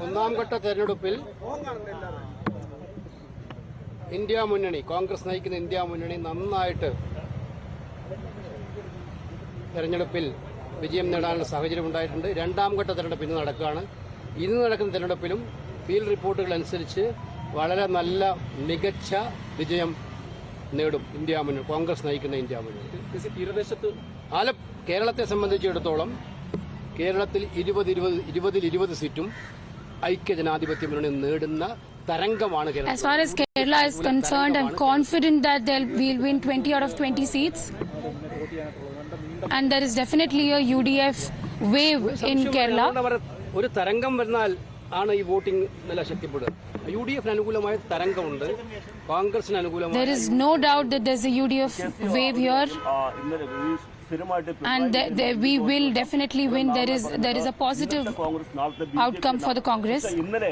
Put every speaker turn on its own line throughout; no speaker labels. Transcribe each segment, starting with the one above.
ഒന്നാം ഘട്ട തെരഞ്ഞെടുപ്പിൽ ഇന്ത്യ മുന്നണി, കോൺഗ്രസ് നയിക്കുന്ന ഇന്ത്യ മുന്നണി നന്നായിട്ട് തെരഞ്ഞെടുപ്പിൽ വിജയം നേടാനുള്ള സാഹചര്യം ഉണ്ടായിട്ടുണ്ട്. രണ്ടാം ഘട്ട തെരഞ്ഞെടുപ്പ് ഇന്ന് നടക്കുകയാണ്. ഇന്ന് നടക്കുന്ന തെരഞ്ഞെടുപ്പിലും ഫീൽഡ് റിപ്പോർട്ടുകൾ അനുസരിച്ച് വളരെ നല്ല മികച്ച വിജയം നേടും ഇന്ത്യ മുന്നണി, കോൺഗ്രസ് നയിക്കുന്ന ഇന്ത്യ മുന്നണി. തീരദേശത്ത് കേരളത്തെ സംബന്ധിച്ചിടത്തോളം കേരളത്തിൽ 20 സീറ്റും ഐക്യജനാധിപത്യ മുന്നണി നേടുന്ന തരംഗമാണ് Keralam.
As far as Kerala is concerned, I'm confident that we'll win 20 out of 20 seats. And there is definitely a UDF wave in Kerala.
ഒരു തരംഗം വന്നാൽ ആണ് ഈ വോട്ടിംഗ് നില ശക്തിപ്പെടുക. UDF അനുകൂലമായ തരംഗമുണ്ട്, കോൺഗ്രസിന് അനുകൂലമായ.
There is no doubt that there's a UDF wave here. And we will definitely win. There is a positive outcome for the Congress.
ഇന്നലെ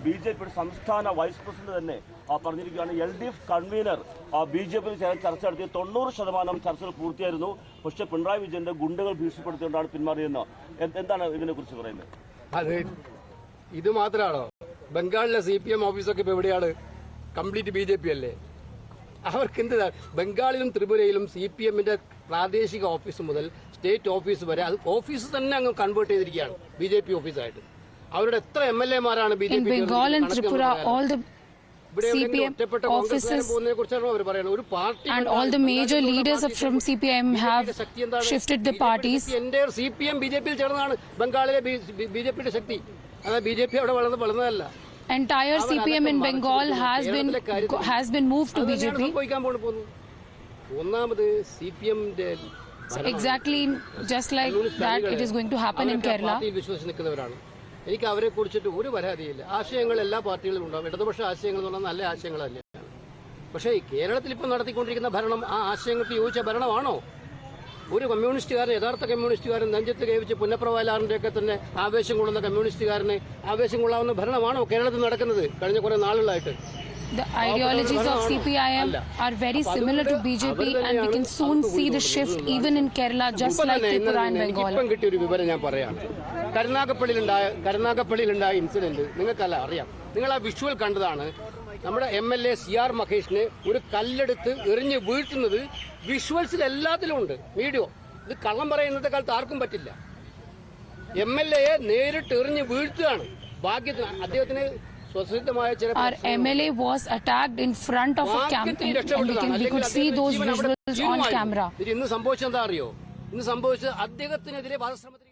ബിജെപിയുടെ സംസ്ഥാന വൈസ് പ്രസിഡന്റ് തന്നെ പറഞ്ഞിരിക്കുകയാണ്, LDF കൺവീനർ ബിജെപി ചർച്ച നടത്തിയ 90% ചർച്ചകൾ പൂർത്തിയായിരുന്നു. പക്ഷേ പിണറായി വിജയന്റെ ഗുണ്ടകൾ ഭീഷണിപ്പെടുത്തിക്കൊണ്ടാണ് പിന്മാറിയെന്ന്. എന്താണ് ഇതിനെ കുറിച്ച് പറയുന്നത്?
അത് ഇത് മാത്രമാണോ? ബംഗാളിലെ CPM ഓഫീസൊക്കെ ഇപ്പൊ എവിടെയാണ്? കംപ്ലീറ്റ് BJP അല്ലേ? അവർക്ക് എന്ത്? ബംഗാളിലും ത്രിപുരയിലും CPMന്റെ പ്രാദേശിക ഓഫീസ് മുതൽ സ്റ്റേറ്റ് ഓഫീസ് വരെ അത് ഓഫീസ് തന്നെ അങ്ങ് കൺവേർട്ട് ചെയ്തിരിക്കുകയാണ് BJP ഓഫീസായിട്ട്. അവരുടെ എത്ര MLA-മാരാണ് BJP ഒരു party
and all the major leaders from CPM have shifted the parties.
CPM BJP-യിൽ ചേർന്നാണ് ബംഗാളിലെ BJP-യുടെ ശക്തി. അതായത് BJP അവിടെ വളർന്നതല്ല.
Entire CPM in Bengal has been moved to BJP.
ഒന്നാമത് CPM-ന്റെ
exactly just like that it is going to happen in Kerala.
വിശ്വസിച്ച് നിൽക്കുന്നവരാണ്. എനിക്ക് അവരെ കുറിച്ചിട്ട് ഒരു പരാതിയില്ല. ആശയങ്ങൾ എല്ലാ പാർട്ടികളിലും ഉണ്ടാവും. ഇടതുപക്ഷ ആശയങ്ങൾ എന്ന് പറഞ്ഞാൽ നല്ല ആശയങ്ങൾ തന്നെയാണ്. പക്ഷേ കേരളത്തിൽ ഇപ്പോൾ നടത്തിക്കൊണ്ടിരിക്കുന്ന ഭരണം ആ ആശയങ്ങൾക്ക് യോജിച്ച ഭരണമാണോ? ഒരു കമ്മ്യൂണിസ്റ്റുകാരൻ, യഥാർത്ഥ കമ്മ്യൂണിസ്റ്റുകാരൻ നെഞ്ചത്ത് കൈവച്ച് പുന്നപ്രവയലാറിന്റെയൊക്കെ തന്നെ ആവേശം കൊള്ളുന്ന കമ്മ്യൂണിസ്റ്റുകാരന് ആവേശം കൊള്ളാവുന്ന ഭരണമാണോ കേരളത്തിൽ നടക്കുന്നത് കഴിഞ്ഞ കുറെ നാളുകളായിട്ട്?
The ideologies of CPIM are very similar to BJP, and we can soon see the shift even in Kerala, just like Tripura and Bengal.
ഇപ്പം കിട്ടിയ ഒരു വിവരം ഞാൻ പറയാണ്. കരുനാഗപ്പള്ളിയിലുണ്ടായ ഇൻസിഡന്റ് നിങ്ങൾക്കല്ല അറിയാം. നിങ്ങൾ ആ വിഷ്വൽ കണ്ടതാണ്. നമ്മുടെ MLA CR മഹേഷിനെ ഒരു കല്ലെടുത്ത് എറിഞ്ഞ് വീഴ്ത്തുന്നത് വിഷ്വൽസിൽ എല്ലാത്തിലും ഉണ്ട്. വീഡിയോ. ഇത് കള്ളം പറയുന്നത്തെ കാലത്ത് ആർക്കും പറ്റില്ല. MLA-യെ നേരിട്ട് എറിഞ്ഞ് വീഴ്ത്തുകയാണ്. ഭാഗ്യത്തിന് അദ്ദേഹത്തിന്
Our MLA was attacked in front of a campaign, and we could see those visuals on camera.
ഇന്ന് സംഭവിച്ചത് എന്താ അറിയോ? ഇന്ന് സംഭവിച്ചത് അദ്ദേഹത്തിനെതിരെ വധശ്രമത്തിന്